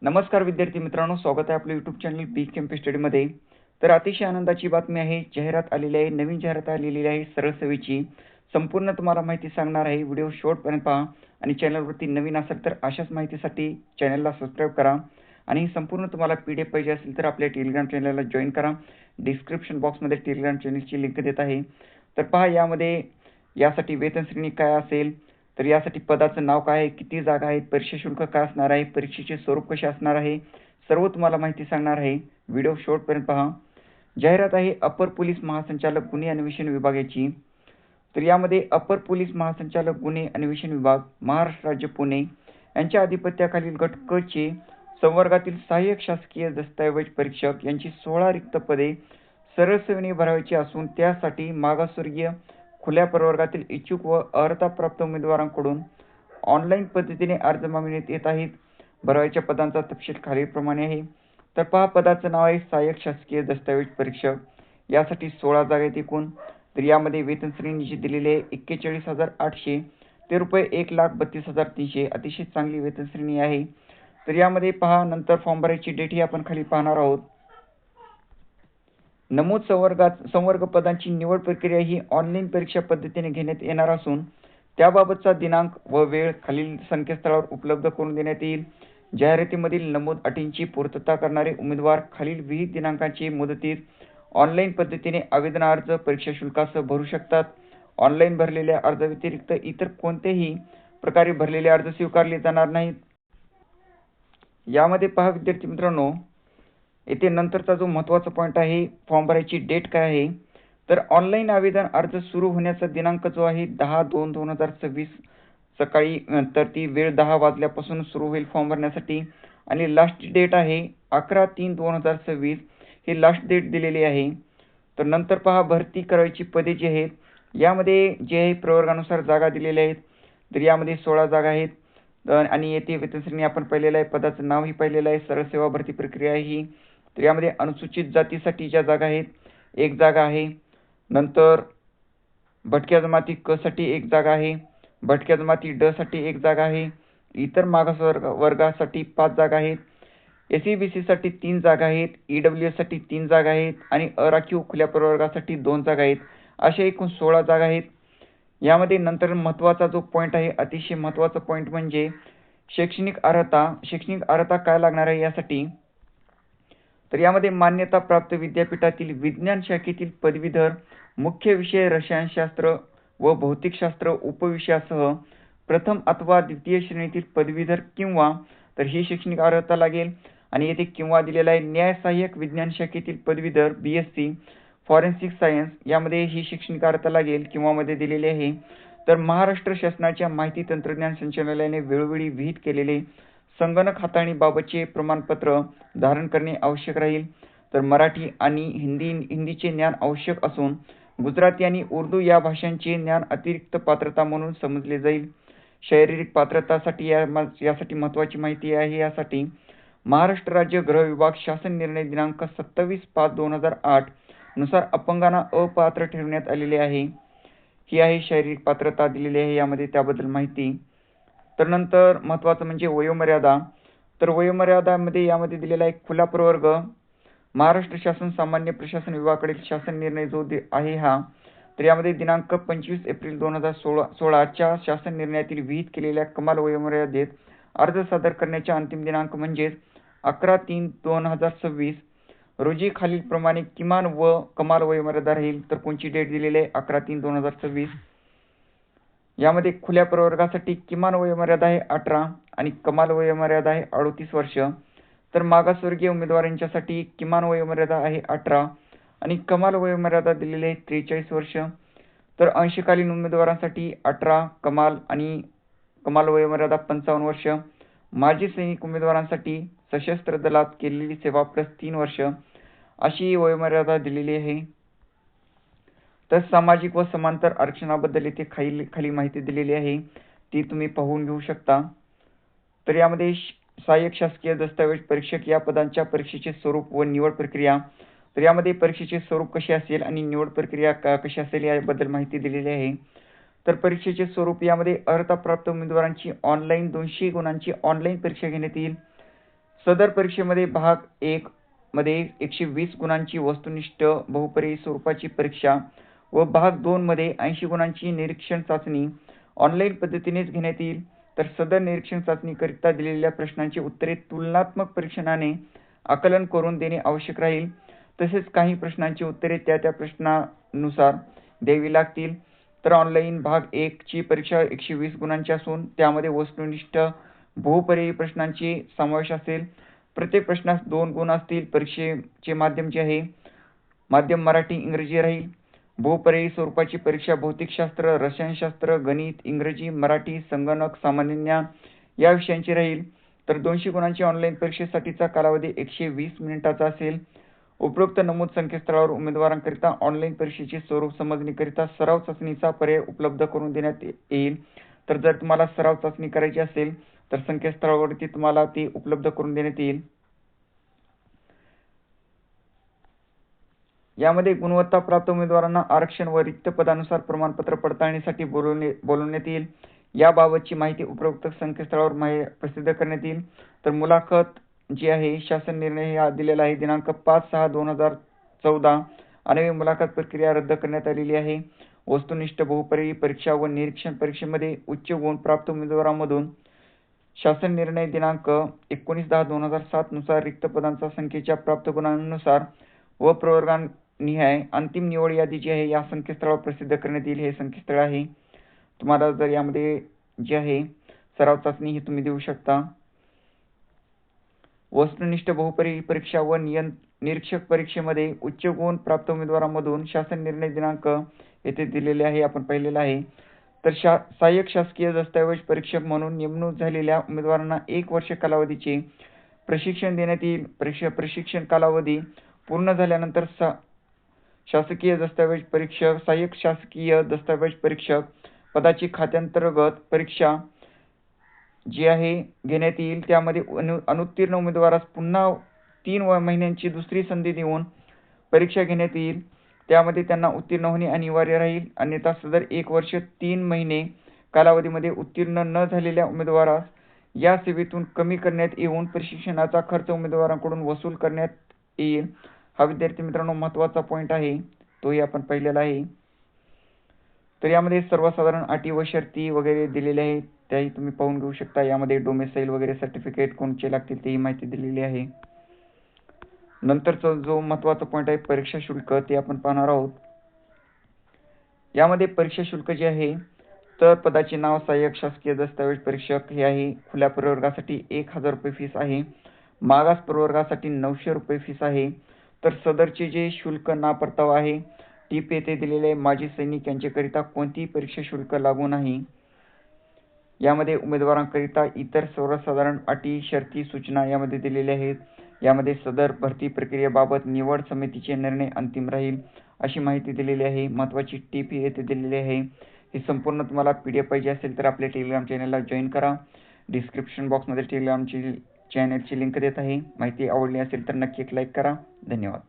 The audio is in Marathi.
नमस्कार विद्यार्थी मित्रांनो, स्वागत आहे आपल्या यूट्यूब चॅनल बी केम्पी स्टडीमध्ये. तर अतिशय आनंदाची बातमी आहे, जाहिरात आलेली आहे, नवीन जाहिरात आलेली आहे सरळ सेवेची. संपूर्ण तुम्हाला माहिती सांगणार आहे. व्हिडिओ शेवटपर्यंत पहा आणि चॅनलवरती नवीन असेल तर अशाच माहितीसाठी चॅनलला सबस्क्राईब करा आणि संपूर्ण तुम्हाला PDF पाहिजे असेल तर आपल्या टेलिग्राम चॅनलला जॉईन करा. डिस्क्रिप्शन बॉक्समध्ये टेलिग्राम चॅनलची लिंक देत आहे. तर पहा यासाठी वेतन श्रेणी काय असेल, तर यासाठी पदाचं नाव काय आहे, किती जागा आहेत, परीक्षा शुल्क काय असणार आहे, परीक्षेचे स्वरूप कसे असणार आहे, सर्व तुम्हाला माहिती सांगणार आहे. व्हिडिओ शेवटपर्यंत पहा. जाहिरात आहे अपर पोलीस महासंचालक गुन्हे अन्वेषण विभागाची. तर यामध्ये अपर पोलीस महासंचालक गुन्हे अन्वेषण विभाग महाराष्ट्र राज्य पुणे यांच्या अधिपत्याखालील गट क चे संवर्गातील सहाय्यक शासकीय दस्तऐवज परीक्षक यांची 16 रिक्त पदे सरळ सेवेने भरायची असून त्यासाठी मागासवर्गीय खुल्या प्रवर्गातील इच्छुक व अर्हताप्राप्त उमेदवारांकडून ऑनलाईन पद्धतीने अर्ज मागवण्यात येत आहेत. भरायच्या पदांचा तपशील खालीलप्रमाणे आहे. तर पहा, पदाचं नाव आहे सहाय्यक शासकीय दस्तऐवज परीक्षक. यासाठी 16 जागा आहेत एकूण. तर यामध्ये वेतन श्रेणी जी दिलेली आहे 41,800 ते रुपये 1,32,300. अतिशय चांगली वेतन श्रेणी आहे. तर यामध्ये पहा, नंतर फॉर्म भरायची डेट ही आपण खाली पाहणार आहोत. नमूद संवर्ग पदांची निवड प्रक्रिया ही ऑनलाईन परीक्षा पद्धतीने घेण्यात येणार असून त्याबाबतचा दिनांक व वेळ खालील संकेतस्थळावर उपलब्ध करून देण्यात येईल. जाहिरातीमधील नमूद अटींची पूर्तता करणारे उमेदवार खालील विहित दिनांकाची मुदतीत ऑनलाईन पद्धतीने आवेदन अर्ज परीक्षा शुल्कासह भरू शकतात. ऑनलाईन भरलेल्या अर्जाव्यतिरिक्त इतर कोणत्याही प्रकारे भरलेले अर्ज स्वीकारले जाणार नाहीत. यामध्ये पहा विद्यार्थी मित्रांनो, येथे नंतरचा जो महत्त्वाचा पॉईंट आहे, फॉर्म भरायची डेट काय आहे. तर ऑनलाईन आवेदन अर्ज सुरू होण्याचा दिनांक जो आहे 10/2/2026 सकाळी, तर ती वेळ 10 वाजल्यापासून सुरू होईल फॉर्म भरण्यासाठी. आणि लास्ट डेट आहे 11/3/2026 ही लास्ट डेट दिलेली आहे. तर नंतर पहा, भरती करायची पदे जी आहेत यामध्ये जे आहे प्रवर्गानुसार जागा दिलेल्या आहेत. तर यामध्ये 16 जागा आहेत. आणि येथे वेतन श्रेणी आपण पाहिलेलं आहे, पदाचं नावही पाहिलेलं आहे, सरळ सेवा भरती प्रक्रिया ही. तर यामध्ये अनुसूचित जातीसाठी ज्या जागा आहेत 1 जागा आहे. नंतर भटक्या जमाती क साठी 1 जागा आहे. भटक्या जमाती ड साठी 1 जागा आहे. इतर मागास वर्गासाठी 5 जागा आहेत. SC/BC साठी 3 जागा आहेत. EWS साठी 3 जागा आहेत आणि अराखीव खुल्या प्रवर्गासाठी 2 जागा आहेत. अशा एकूण 16 जागा आहेत. यामध्ये नंतर महत्त्वाचा जो पॉईंट आहे, अतिशय महत्त्वाचा पॉईंट म्हणजे शैक्षणिक अर्हता. शैक्षणिक अर्हता काय लागणार आहे यासाठी. तर यामध्ये मान्यता प्राप्त विद्यापीठातील विज्ञान शाखेतील पदवीधर मुख्य विषय रसायनशास्त्र व भौतिकशास्त्र उपविषयासह प्रथम अथवा द्वितीय श्रेणीतील पदवीधर किंवा, तर ही शैक्षणिक अर्हता लागेल. आणि येथे किंवा दिलेला आहे न्याय सहाय्यक विज्ञान शाखेतील पदवीधर BSc फॉरेन्सिक सायन्स, यामध्ये ही शैक्षणिक अर्हता लागेल किंवा मध्ये दिलेली आहे. तर महाराष्ट्र शासनाच्या माहिती तंत्रज्ञान संचालनालयाने वेळोवेळी विहित केलेले संगणक हाताळणीबाबतचे प्रमाणपत्र धारण करणे आवश्यक राहील. तर मराठी आणि हिंदीचे ज्ञान आवश्यक असून गुजराती आणि उर्दू या भाषांचे ज्ञान अतिरिक्त पात्रता म्हणून समजले जाईल. शारीरिक पात्रतासाठी यासाठी महत्त्वाची माहिती आहे. यासाठी महाराष्ट्र राज्य गृह विभाग शासन निर्णय दिनांक 27/5/2008 नुसार अपंगांना अपात्र ठरवण्यात आलेले आहे. ही आहे शारीरिक पात्रता दिलेली आहे यामध्ये, त्याबद्दल माहिती. तर नंतर महत्त्वाचं म्हणजे वयोमर्यादा. तर वयोमर्यादामध्ये यामध्ये दिलेला एक खुला प्रवर्ग महाराष्ट्र शासन सामान्य प्रशासन विभागाकडील शासन निर्णय जो आहे हा. तर यामध्ये दिनांक 25 एप्रिल 2016 च्या शासन निर्णयातील विहित केलेल्या कमाल वयोमर्यादेत अर्ज सादर करण्याचा अंतिम दिनांक म्हणजेच 11/3/2026 रोजी खालीलप्रमाणे किमान व कमाल वयोमर्यादा राहील. तर कोणची डेट दिलेली आहे 11/3/2026. यामध्ये खुल्या प्रवर्गासाठी किमान वयोमर्यादा आहे 18 आणि कमाल वयोमर्यादा आहे 38 वर्ष. तर मागासवर्गीय उमेदवारांच्यासाठी किमान वयोमर्यादा आहे 18 आणि कमाल वयोमर्यादा दिलेली आहे 43 वर्ष. तर अंशकालीन उमेदवारांसाठी 18 कमाल आणि कमाल वयोमर्यादा 55 वर्ष. माजी सैनिक उमेदवारांसाठी सशस्त्र दलात केलेली सेवा प्लस 3 वर्ष अशी वयोमर्यादा दिलेली आहे. तर सामाजिक व समांतर आरक्षणाबद्दल इथे खाली माहिती दिलेली आहे, ती तुम्ही पाहून घेऊ शकता. तर यामध्ये सहाय्यक शासकीय दस्तऐवज परीक्षक या पदांच्या परीक्षेचे स्वरूप व निवड प्रक्रिया. तर यामध्ये परीक्षेचे स्वरूप कसे असेल आणि निवड प्रक्रिया कशी असेल याबद्दल माहिती दिलेली आहे. तर परीक्षेचे स्वरूप यामध्ये अर्हताप्राप्त उमेदवारांची ऑनलाईन 200 गुणांची ऑनलाईन परीक्षा घेण्यात येईल. सदर परीक्षेमध्ये भाग 1 मध्ये 120 गुणांची वस्तुनिष्ठ बहुपर्यायी स्वरूपाची परीक्षा व भाग 2 मध्ये 80 गुणांची निरीक्षण चाचणी ऑनलाईन पद्धतीनेच घेण्यात येईल. तर सदर निरीक्षण चाचणीकरिता दिलेल्या प्रश्नांची उत्तरे तुलनात्मक परीक्षणाने आकलन करून देणे आवश्यक राहील. तसेच काही प्रश्नांची उत्तरे त्या प्रश्नानुसार द्यावी लागतील. तर ऑनलाईन भाग 1 ची परीक्षा 120 गुणांची असून त्यामध्ये वस्तुनिष्ठ बहुपर्यायी प्रश्नांची समावेश असेल. प्रत्येक प्रश्नास 2 गुण असतील. परीक्षेचे माध्यम जे आहे माध्यम मराठी इंग्रजी राहील. बहुपर्यायी स्वरूपाची परीक्षा भौतिकशास्त्र, रसायनशास्त्र, गणित, इंग्रजी, मराठी, संगणक, सामान्य ज्ञान या विषयांची राहील. तर 200 गुणांची ऑनलाईन परीक्षेसाठीचा कालावधी 120 मिनिटांचा असेल. उपरोक्त नमूद संकेतस्थळावर उमेदवारांकरिता ऑनलाईन परीक्षेचे स्वरूप समजण्याकरिता सराव चाचणीचा पर्याय उपलब्ध करून देण्यात येईल. तर जर तुम्हाला सराव चाचणी करायची असेल तर संकेतस्थळावरती तुम्हाला ती उपलब्ध करून देण्यात येईल. यामध्ये गुणवत्ता प्राप्त उमेदवारांना आरक्षण व रिक्त पदानुसार प्रमाणपत्र पडताळणीसाठी बोलवण्यात येईल. याबाबतची माहिती उपरोक्त संकेतस्थळावर प्रसिद्ध करण्यात येईल. तर मुलाखत जी आहे शासन निर्णय हा दिलेला आहे दिनांक 5/6/2014 आणि मुलाखत प्रक्रिया रद्द करण्यात आलेली आहे. वस्तुनिष्ठ बहुपर्यायी परीक्षा व निरीक्षण परीक्षेमध्ये उच्च गुण प्राप्त उमेदवारांमधून शासन निर्णय दिनांक 19/10/2007 नुसार रिक्त पदांच्या संख्येच्या प्राप्त गुणांनुसार व प्रवर्गानिहाय अंतिम निवड यादी जी आहे या संकेतस्थळावर प्रसिद्ध करण्यात येईल. हे संकेतस्थळ आहे. तुम्हाला जर यामध्ये जे आहे सराव चाचणी ही तुम्ही देऊ शकता. वस्तुनिष्ठ बहुपर्यायी परीक्षा व निरीक्षक परीक्षेमध्ये उच्च गुण प्राप्त उमेदवारांमधून शासन निर्णय दिनांक येथे दिलेले आहे, आपण पाहिलेला आहे. तर सहाय्यक शासकीय दस्तऐवज परीक्षक म्हणून नेमणूक झालेल्या उमेदवारांना 1 वर्ष कालावधीचे प्रशिक्षण देण्यात येईल. प्रशिक्षण कालावधी पूर्ण झाल्यानंतर शासकीय दस्तऐवज परीक्षक सहाय्यक शासकीय दस्तऐवज परीक्षक पदाची खात्यांतर्गत परीक्षा जी आहे घेण्यात येईल. त्यामध्ये अनुत्तीर्ण उमेदवारास पुन्हा 3 महिन्यांची दुसरी संधी देऊन परीक्षा घेण्यात येईल. त्यामध्ये त्यांना उत्तीर्ण होणे अनिवार्य राहील. अन्यथा सदर 1 वर्ष 3 महिने कालावधीमध्ये उत्तीर्ण न झालेल्या उमेदवारास या सेवेतून कमी करण्यात येऊन प्रशिक्षणाचा खर्च उमेदवारांकडून वसूल करण्यात येईल. हा विद्यार्थी मित्रांनो महत्त्वाचा पॉईंट आहे, तोही आपण पाहिलेला आहे. तर यामध्ये सर्वसाधारण अटी व शर्ती वगैरे दिलेल्या आहेत, त्याही तुम्ही पाहून घेऊ शकता. यामध्ये डोमेसाईल वगैरे सर्टिफिकेट कोणचे लागतील तेही माहिती दिलेली आहे. नंतरचा जो महत्त्वाचा पॉईंट आहे परीक्षा शुल्क, ते आपण पाहणार आहोत. यामध्ये परीक्षा शुल्क जे आहे तर पदाचे नाव सहाय्यक शासकीय दस्तऐवज परीक्षक हे आहे. खुल्या प्रवर्गासाठी 1000 रुपये फीस आहे. मागास प्रवर्गासाठी 900 रुपये फीस आहे. तर सदरचे जे शुल्क ना परतावा आहे. टीप येथे दिलेले माजी सैनिक यांच्याकरिता कोणतीही परीक्षा शुल्क लागू नाही. यामध्ये उमेदवारांकरिता इतर सर्वसाधारण अटी शर्ती सूचना यामध्ये दिलेल्या आहेत. यामध्ये सदर भरती प्रक्रियेबाबत निवड समितीचे निर्णय अंतिम राहील अशी माहिती दिलेली आहे. महत्त्वाची टीप येथे दिलेली आहे. ही संपूर्ण तुम्हाला PDF पाहिजे असेल तर आपल्या टेलिग्राम चॅनलला जॉईन करा. डिस्क्रिप्शन बॉक्समध्ये टेलिग्रामची चॅनलची लिंक देत आहे. माहिती आवडली असेल तर नक्की एक लाईक करा. धन्यवाद.